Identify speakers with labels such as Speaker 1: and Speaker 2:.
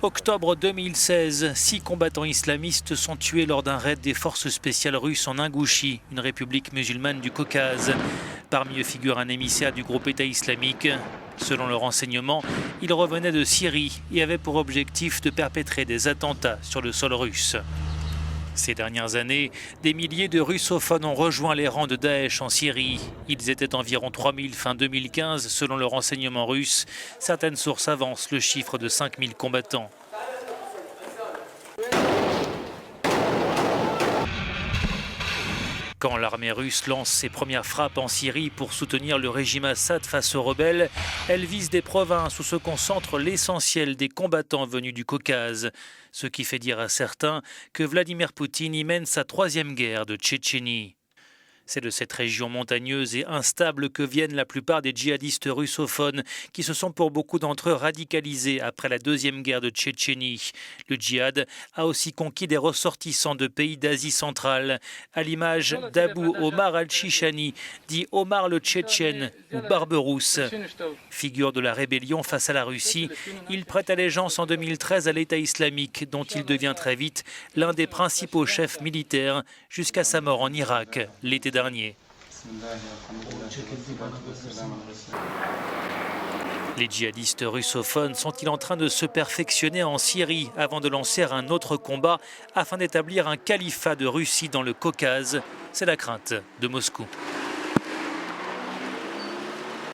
Speaker 1: Octobre 2016, 6 combattants islamistes sont tués lors d'un raid des forces spéciales russes en Ingouchie, une république musulmane du Caucase. Parmi eux figure un émissaire du groupe État islamique. Selon le renseignement, il revenait de Syrie et avait pour objectif de perpétrer des attentats sur le sol russe. Ces dernières années, des milliers de russophones ont rejoint les rangs de Daesh en Syrie. Ils étaient environ 3000 fin 2015 selon le renseignement russe. Certaines sources avancent le chiffre de 5000 combattants. Quand l'armée russe lance ses premières frappes en Syrie pour soutenir le régime Assad face aux rebelles, elle vise des provinces où se concentre l'essentiel des combattants venus du Caucase. Ce qui fait dire à certains que Vladimir Poutine y mène sa troisième guerre de Tchétchénie. C'est de cette région montagneuse et instable que viennent la plupart des djihadistes russophones qui se sont pour beaucoup d'entre eux radicalisés après la deuxième guerre de Tchétchénie. Le djihad a aussi conquis des ressortissants de pays d'Asie centrale, à l'image d'Abou Omar al-Chishani, dit Omar le Tchétchène ou Barberousse. Figure de la rébellion face à la Russie, il prête allégeance en 2013 à l'État islamique, dont il devient très vite l'un des principaux chefs militaires jusqu'à sa mort en Irak l'été dernier. Les djihadistes russophones sont-ils en train de se perfectionner en Syrie avant de lancer un autre combat afin d'établir un califat de Russie dans le Caucase? C'est la crainte de Moscou.